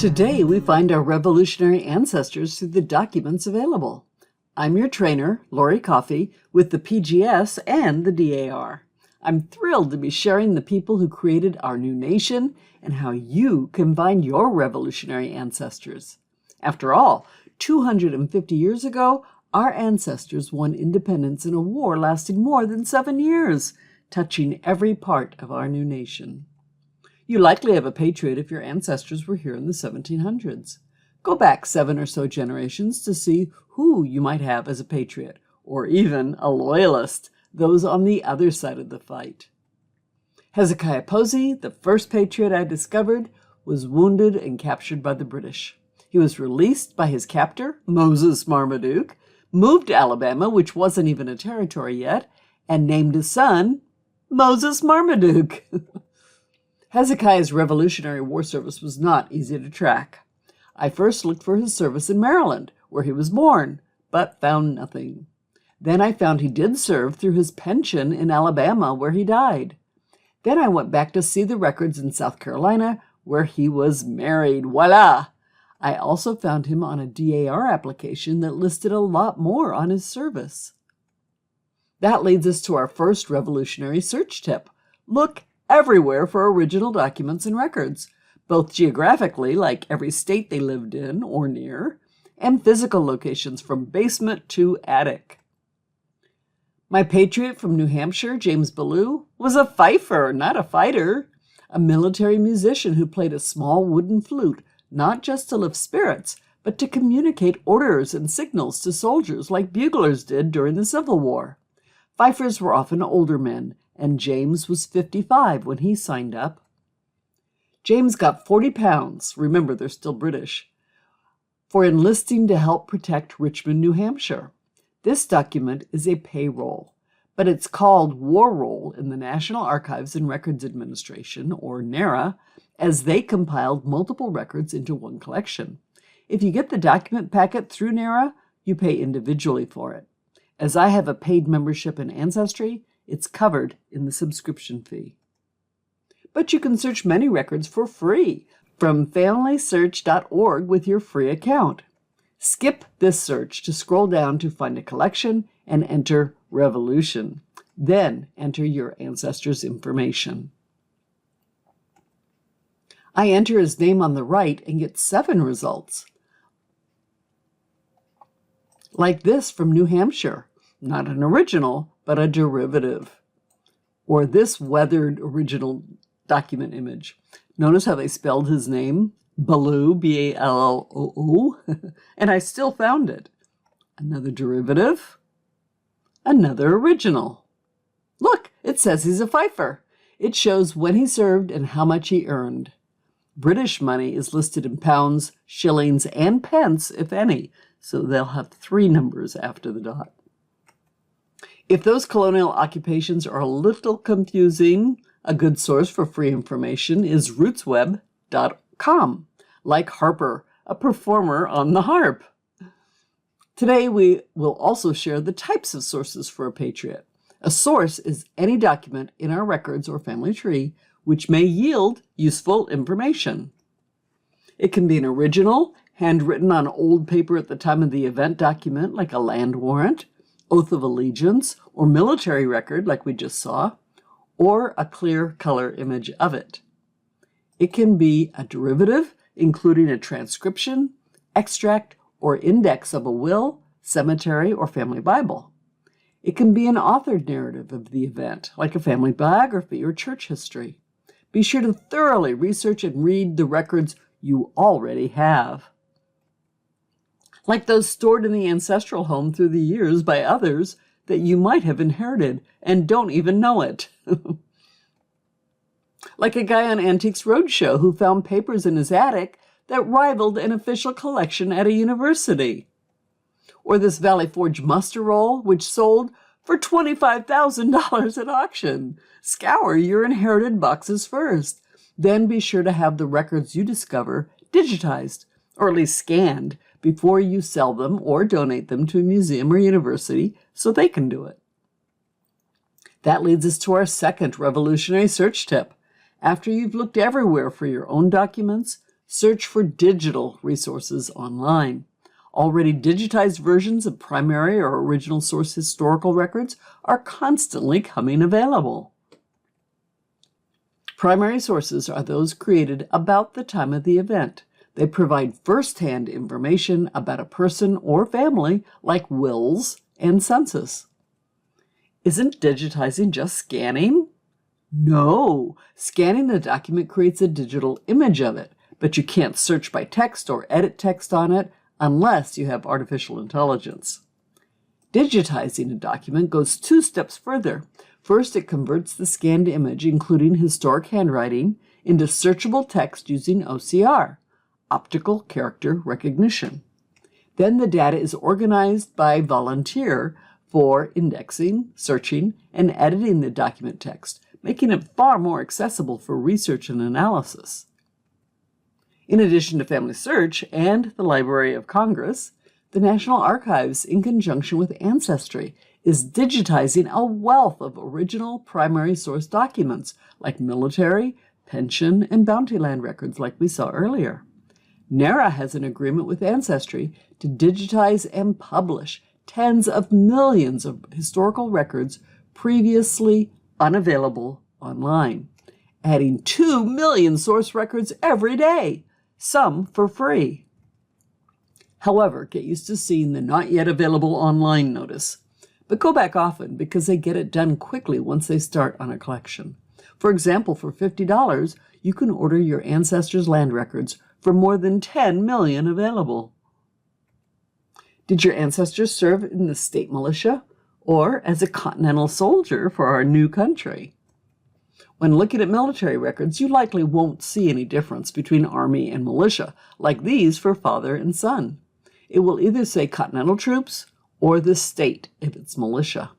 Today, we find our revolutionary ancestors through the documents available. I'm your trainer, Lori Coffey, with the PGS and the DAR. I'm thrilled to be sharing the people who created our new nation and how you can find your revolutionary ancestors. After all, 250 years ago, our ancestors won independence in a war lasting more than 7 years, touching every part of our new nation. You likely have a patriot if your ancestors were here in the 1700s. Go back 7 or so generations to see who you might have as a patriot, or even a loyalist, those on the other side of the fight. Hezekiah Posey, the first patriot I discovered, was wounded and captured by the British. He was released by his captor, Moses Marmaduke, moved to Alabama, which wasn't even a territory yet, and named his son Moses Marmaduke. Hezekiah's Revolutionary War service was not easy to track. I first looked for his service in Maryland, where he was born, but found nothing. Then I found he did serve through his pension in Alabama, where he died. Then I went back to see the records in South Carolina, where he was married. Voila! I also found him on a DAR application that listed a lot more on his service. That leads us to our first revolutionary search tip. Look everywhere for original documents and records, both geographically, like every state they lived in or near, and physical locations from basement to attic. My patriot from New Hampshire, James Ballou, was a fifer, not a fighter, a military musician who played a small wooden flute, not just to lift spirits, but to communicate orders and signals to soldiers like buglers did during the Civil War. Fifers were often older men, and James was 55 when he signed up. James got 40 pounds, remember they're still British, for enlisting to help protect Richmond, New Hampshire. This document is a payroll, but it's called War Roll in the National Archives and Records Administration, or NARA, as they compiled multiple records into one collection. If you get the document packet through NARA, you pay individually for it. As I have a paid membership in Ancestry, it's covered in the subscription fee. But you can search many records for free from FamilySearch.org with your free account. Skip this search to scroll down to find a collection and enter Revolution. Then enter your ancestors' information. I enter his name on the right and get 7 results. Like this from New Hampshire. Not an original, but a derivative. Or this weathered original document image. Notice how they spelled his name? Ballou, B-A-L-L-O-O. And I still found it. Another derivative. Another original. Look, it says he's a fifer. It shows when he served and how much he earned. British money is listed in pounds, shillings, and pence, if any, so they'll have 3 numbers after the dot. If those colonial occupations are a little confusing, a good source for free information is rootsweb.com, like Harper, a performer on the harp. Today, we will also share the types of sources for a patriot. A source is any document in our records or family tree which may yield useful information. It can be an original, handwritten on old paper at the time of the event document, like a land warrant, oath of allegiance, or military record like we just saw, or a clear color image of it. It can be a derivative, including a transcription, extract, or index of a will, cemetery, or family Bible. It can be an authored narrative of the event, like a family biography or church history. Be sure to thoroughly research and read the records you already have. Like those stored in the ancestral home through the years by others that you might have inherited and don't even know it. Like a guy on Antiques Roadshow who found papers in his attic that rivaled an official collection at a university. Or this Valley Forge muster roll, which sold for $25,000 at auction. Scour your inherited boxes first. Then be sure to have the records you discover digitized, or at least scanned, before you sell them or donate them to a museum or university so they can do it. That leads us to our second revolutionary search tip. After you've looked everywhere for your own documents, Search for digital resources online. Already digitized versions of primary or original source historical records are constantly coming available. Primary sources are those created about the time of the event. They provide first-hand information about a person or family, like wills and census. Isn't digitizing just scanning? No, scanning a document creates a digital image of it, but you can't search by text or edit text on it unless you have artificial intelligence. Digitizing a document goes 2 steps further. First, it converts the scanned image, including historic handwriting, into searchable text using OCR, optical character recognition. Then the data is organized by volunteer for indexing, searching, and editing the document text, making it far more accessible for research and analysis. In addition to Family Search and the Library of Congress, the National Archives, in conjunction with Ancestry, is digitizing a wealth of original primary source documents like military, pension, and bounty land records like we saw earlier. NARA has an agreement with Ancestry to digitize and publish tens of millions of historical records previously unavailable online, adding 2 million source records every day, some for free. However, get used to seeing the not yet available online notice, but go back often because they get it done quickly once they start on a collection. For example, for $50, you can order your ancestors' land records for more than 10 million available. Did your ancestors serve in the state militia or as a Continental soldier for our new country? When looking at military records, you likely won't see any difference between Army and militia, like these for father and son. It will either say Continental troops or the state if it's militia.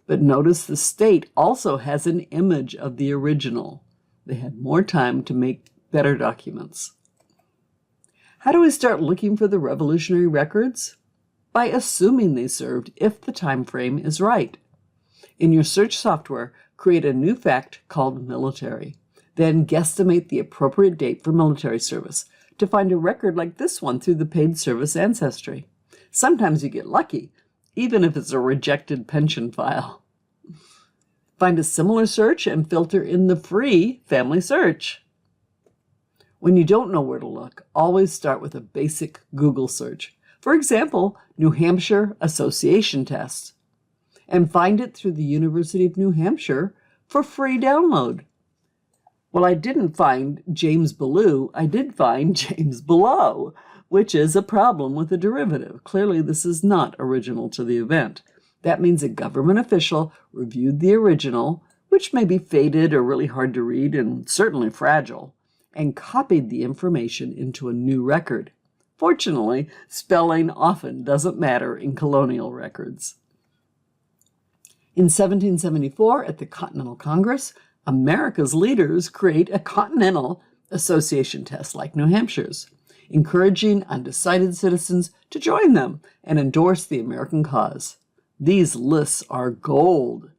But notice the state also has an image of the original. They had more time to make better documents. How do we start looking for the Revolutionary records? By assuming they served if the time frame is right. In your search software, create a new fact called military. Then guesstimate the appropriate date for military service to find a record like this one through the paid service Ancestry. Sometimes you get lucky, even if it's a rejected pension file. Find a similar search and filter in the free Family Search. When you don't know where to look, always start with a basic Google search. For example, New Hampshire Association Test, and find it through the University of New Hampshire for free download. Well, I didn't find James Ballou, I did find James Below, which is a problem with the derivative. Clearly, this is not original to the event. That means a government official reviewed the original, which may be faded or really hard to read and certainly fragile, and copied the information into a new record. Fortunately, spelling often doesn't matter in colonial records. In 1774, at the Continental Congress, America's leaders create a Continental Association Test like New Hampshire's, encouraging undecided citizens to join them and endorse the American cause. These lists are gold.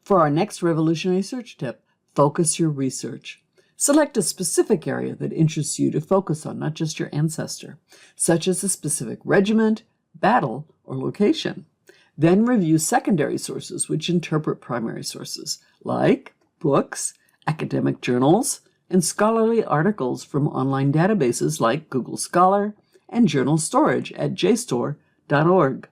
For our next revolutionary search tip, focus your research. Select a specific area that interests you to focus on, not just your ancestor, such as a specific regiment, battle, or location. Then review secondary sources which interpret primary sources, like books, academic journals, and scholarly articles from online databases like Google Scholar and journal storage at JSTOR.org.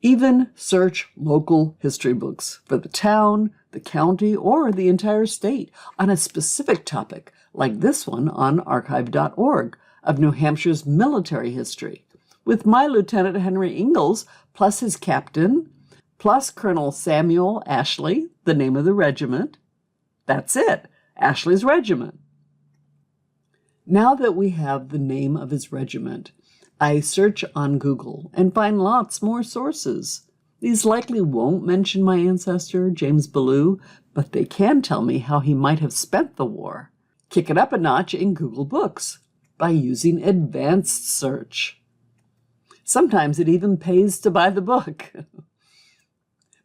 Even search local history books for the town, the county, or the entire state on a specific topic, like this one on archive.org of New Hampshire's military history, with my Lieutenant Henry Ingalls, plus his captain, plus Colonel Samuel Ashley, the name of the regiment. That's it, Ashley's regiment. Now that we have the name of his regiment, I search on Google and find lots more sources. These likely won't mention my ancestor, James Ballou, but they can tell me how he might have spent the war. Kick it up a notch in Google Books by using advanced search. Sometimes it even pays to buy the book.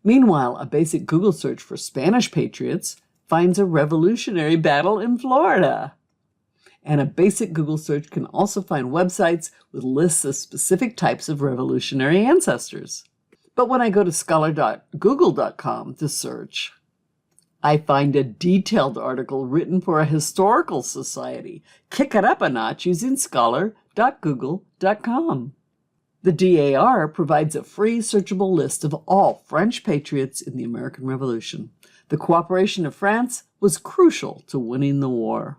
Meanwhile, a basic Google search for Spanish patriots finds a revolutionary battle in Florida. And a basic Google search can also find websites with lists of specific types of revolutionary ancestors. But when I go to scholar.google.com to search, I find a detailed article written for a historical society. Kick it up a notch using scholar.google.com. The DAR provides a free searchable list of all French patriots in the American Revolution. The cooperation of France was crucial to winning the war.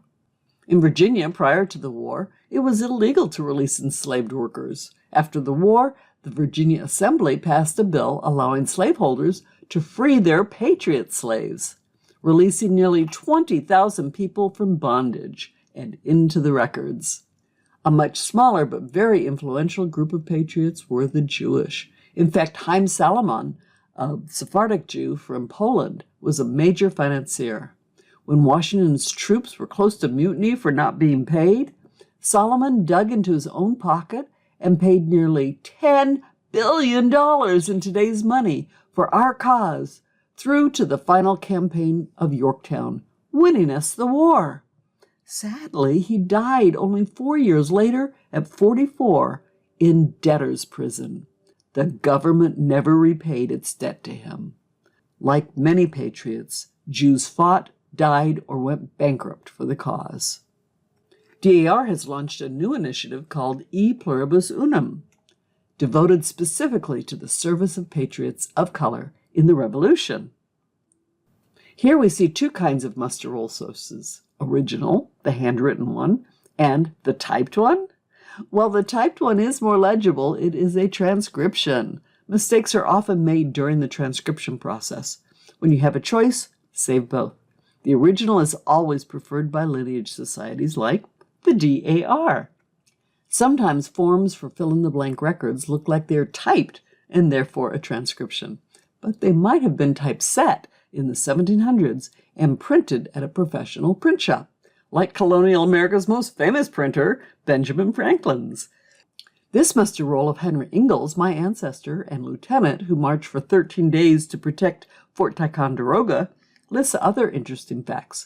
In Virginia, prior to the war, it was illegal to release enslaved workers. After the war, the Virginia Assembly passed a bill allowing slaveholders to free their patriot slaves, releasing nearly 20,000 people from bondage and into the records. A much smaller but very influential group of patriots were the Jewish. In fact, Haim Salomon, a Sephardic Jew from Poland, was a major financier. When Washington's troops were close to mutiny for not being paid, Solomon dug into his own pocket and paid nearly $10 billion in today's money for our cause, through to the final campaign of Yorktown, winning us the war. Sadly, he died only 4 years later at 44 in debtor's prison. The government never repaid its debt to him. Like many patriots, Jews fought, died, or went bankrupt for the cause. DAR has launched a new initiative called E Pluribus Unum, devoted specifically to the service of patriots of color in the Revolution. Here we see two kinds of muster roll sources: original, the handwritten one, and the typed one. While the typed one is more legible, it is a transcription. Mistakes are often made during the transcription process. When you have a choice, save both. The original is always preferred by lineage societies like the DAR. Sometimes forms for fill-in-the-blank records look like they're typed and therefore a transcription, but they might have been typeset in the 1700s and printed at a professional print shop, like colonial America's most famous printer, Benjamin Franklin's. This muster roll of Henry Ingalls, my ancestor and lieutenant who marched for 13 days to protect Fort Ticonderoga, lists other interesting facts.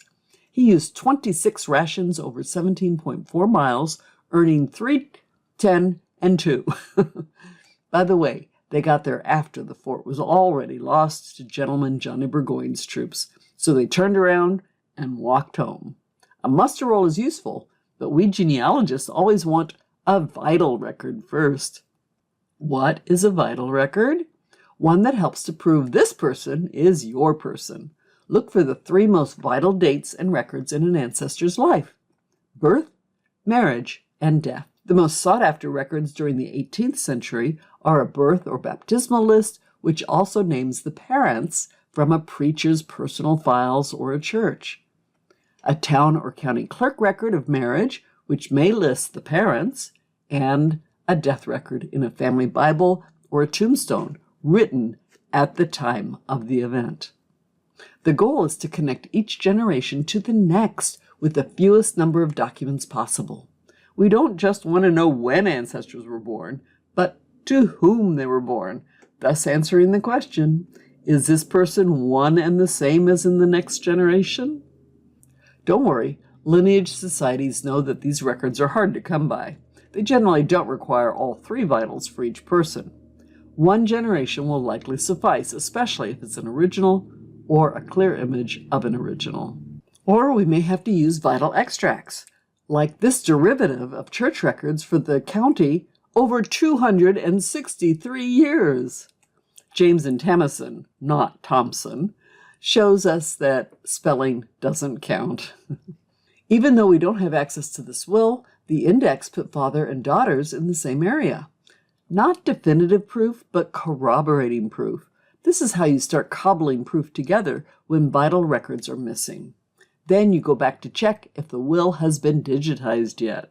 He used 26 rations over 17.4 miles, earning 3, 10, and 2. By the way, they got there after the fort was already lost to Gentleman Johnny Burgoyne's troops, so they turned around and walked home. A muster roll is useful, but we genealogists always want a vital record first. What is a vital record? One that helps to prove this person is your person. Look for the 3 most vital dates and records in an ancestor's life: birth, marriage, and death. The most sought-after records during the 18th century are a birth or baptismal list, which also names the parents from a preacher's personal files or a church; a town or county clerk record of marriage, which may list the parents; and a death record in a family Bible or a tombstone written at the time of the event. The goal is to connect each generation to the next with the fewest number of documents possible. We don't just want to know when ancestors were born, but to whom they were born, thus answering the question, is this person one and the same as in the next generation? Don't worry, lineage societies know that these records are hard to come by. They generally don't require all 3 vitals for each person. 1 generation will likely suffice, especially if it's an original or a clear image of an original. Or we may have to use vital extracts, like this derivative of church records for the county over 263 years. James and Tamison, not Thompson, shows us that spelling doesn't count. Even though we don't have access to this will, the index put father and daughters in the same area. Not definitive proof, but corroborating proof. This is how you start cobbling proof together when vital records are missing. Then you go back to check if the will has been digitized yet.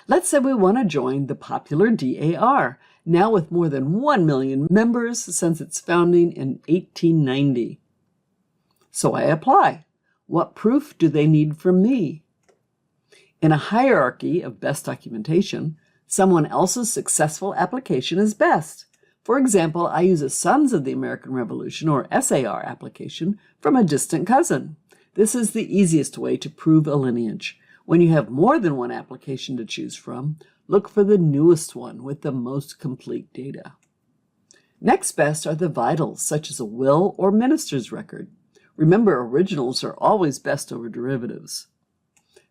Let's say we want to join the popular DAR, now with more than 1 million members since its founding in 1890. So I apply. What proof do they need from me? In a hierarchy of best documentation, someone else's successful application is best. For example, I use a Sons of the American Revolution, or SAR, application from a distant cousin. This is the easiest way to prove a lineage. When you have more than one application to choose from, look for the newest one with the most complete data. Next best are the vitals, such as a will or minister's record. Remember, originals are always best over derivatives.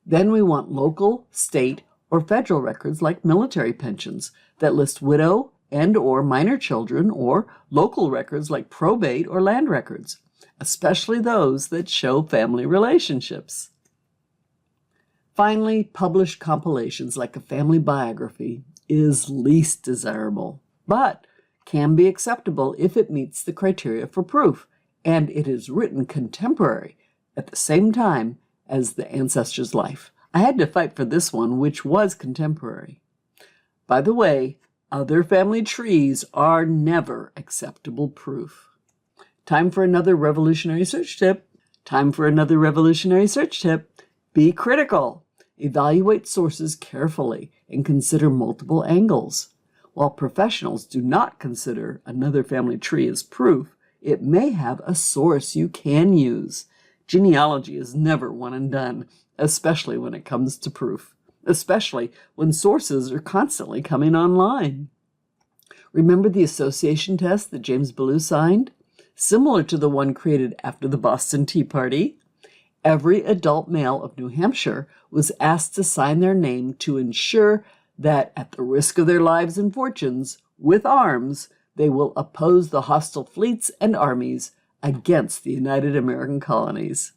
Then we want local, state, or federal records like military pensions that list widow and/or minor children, or local records like probate or land records, especially those that show family relationships. Finally, published compilations like a family biography is least desirable, but can be acceptable if it meets the criteria for proof, and it is written contemporary at the same time as the ancestor's life. I had to fight for this one, which was contemporary. By the way, other family trees are never acceptable proof. Time for another revolutionary search tip. Be critical. Evaluate sources carefully and consider multiple angles. While professionals do not consider another family tree as proof, it may have a source you can use. Genealogy is never one and done, especially when it comes to proof, especially when sources are constantly coming online. Remember the association test that James Ballou signed? Similar to the one created after the Boston Tea Party. Every adult male of New Hampshire was asked to sign their name to ensure that, at the risk of their lives and fortunes, with arms, they will oppose the hostile fleets and armies against the United American Colonies.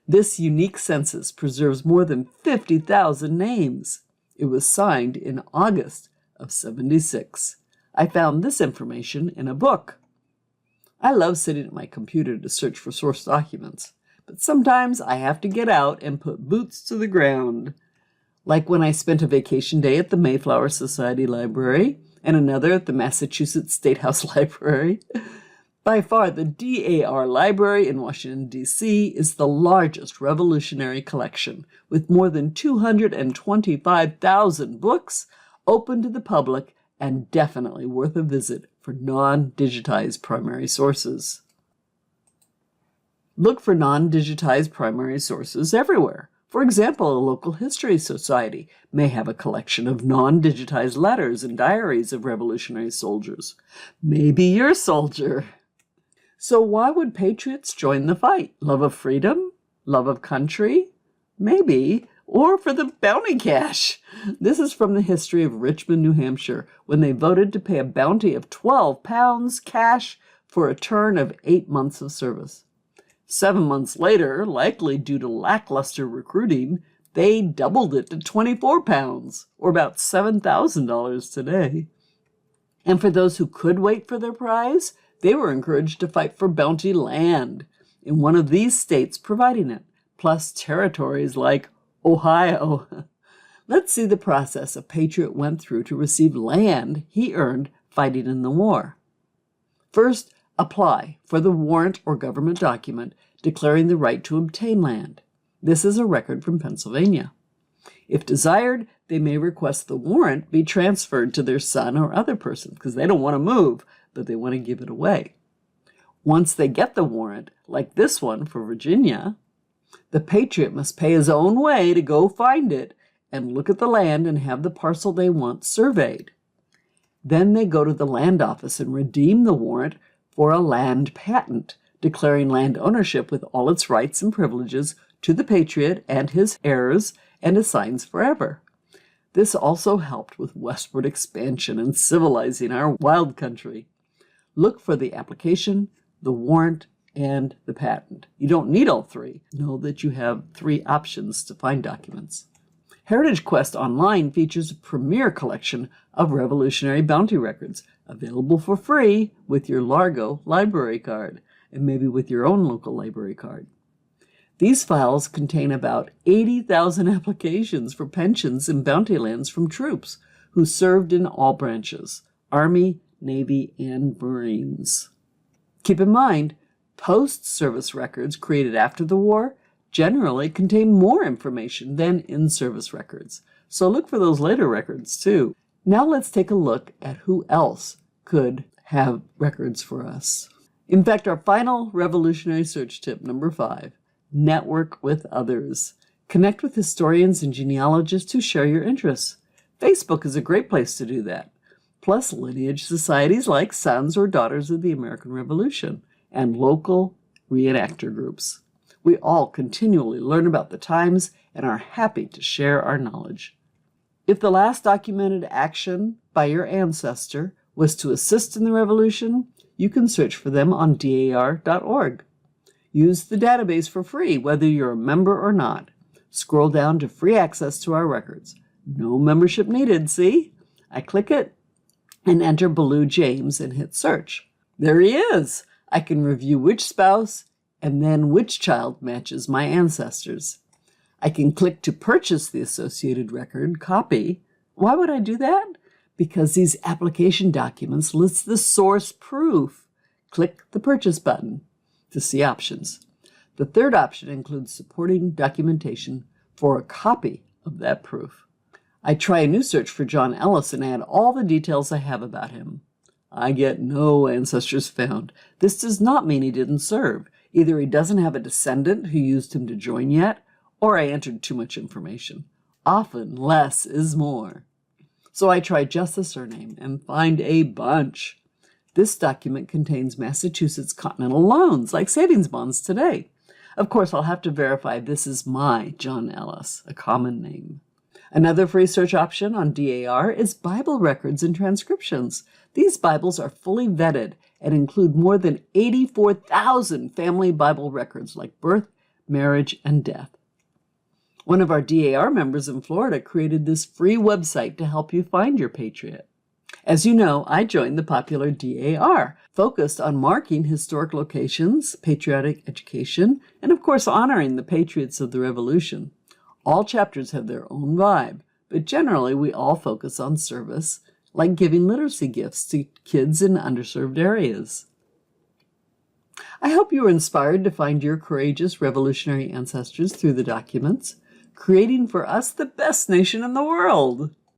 This unique census preserves more than 50,000 names. It was signed in August of '76. I found this information in a book. I love sitting at my computer to search for source documents, but sometimes I have to get out and put boots to the ground. Like when I spent a vacation day at the Mayflower Society Library and another at the Massachusetts State House Library. By far, the DAR Library in Washington, D.C. is the largest revolutionary collection, with more than 225,000 books open to the public and definitely worth a visit for non-digitized primary sources. Look for non-digitized primary sources everywhere. For example, a local history society may have a collection of non-digitized letters and diaries of revolutionary soldiers. Maybe you're a soldier. So why would patriots join the fight? Love of freedom? Love of country? Maybe. Or for the bounty cash. This is from the history of Richmond, New Hampshire, when they voted to pay a bounty of £12 cash for a term of 8 months of service. 7 months later, likely due to lackluster recruiting, they doubled it to £24, or about $7,000 today. And for those who could wait for their prize, they were encouraged to fight for bounty land, in one of these states providing it, plus territories like Ohio. Let's see the process a patriot went through to receive land he earned fighting in the war. First, apply for the warrant or government document declaring the right to obtain land. This is a record from Pennsylvania. If desired, they may request the warrant be transferred to their son or other person because they don't want to move, but they want to give it away. Once they get the warrant, like this one for Virginia, the patriot must pay his own way to go find it and look at the land and have the parcel they want surveyed. Then they go to the land office and redeem the warrant for a land patent, declaring land ownership with all its rights and privileges to the patriot and his heirs, and assigns forever. This also helped with westward expansion and civilizing our wild country. Look for the application, the warrant, and the patent. You don't need all three. Know that you have 3 options to find documents. Heritage Quest Online features a premier collection of revolutionary bounty records, available for free with your Largo library card, and maybe with your own local library card. These files contain about 80,000 applications for pensions and bounty lands from troops who served in all branches, Army, Navy, and Marines. Keep in mind, post-service records created after the war generally contain more information than in-service records, so look for those later records too. Now let's take a look at who else could have records for us. In fact, our final revolutionary search tip, number 5, Network with others. Connect with historians and genealogists who share your interests. Facebook is a great place to do that. Plus lineage societies like Sons or Daughters of the American Revolution and local reenactor groups. We all continually learn about the times and are happy to share our knowledge. If the last documented action by your ancestor was to assist in the revolution, you can search for them on dar.org. Use the database for free, whether you're a member or not. Scroll down to free access to our records. No membership needed, see? I click it and enter Blue James and hit search. There he is. I can review which spouse and then which child matches my ancestors. I can click to purchase the associated record copy. Why would I do that? Because these application documents list the source proof. Click the purchase button to see options. The third option includes supporting documentation for a copy of that proof. I try a new search for John Ellis and add all the details I have about him. I get no ancestors found. This does not mean he didn't serve. Either he doesn't have a descendant who used him to join yet, or I entered too much information. Often less is more. So I try just the surname and find a bunch. This document contains Massachusetts Continental loans, like savings bonds today. Of course, I'll have to verify this is my John Ellis, a common name. Another free search option on DAR is Bible records and transcriptions. These Bibles are fully vetted and include more than 84,000 family Bible records like birth, marriage, and death. One of our DAR members in Florida created this free website to help you find your patriot. As you know, I joined the popular DAR, focused on marking historic locations, patriotic education, and of course honoring the patriots of the Revolution. All chapters have their own vibe, but generally we all focus on service, like giving literacy gifts to kids in underserved areas. I hope you were inspired to find your courageous revolutionary ancestors through the documents, creating for us the best nation in the world.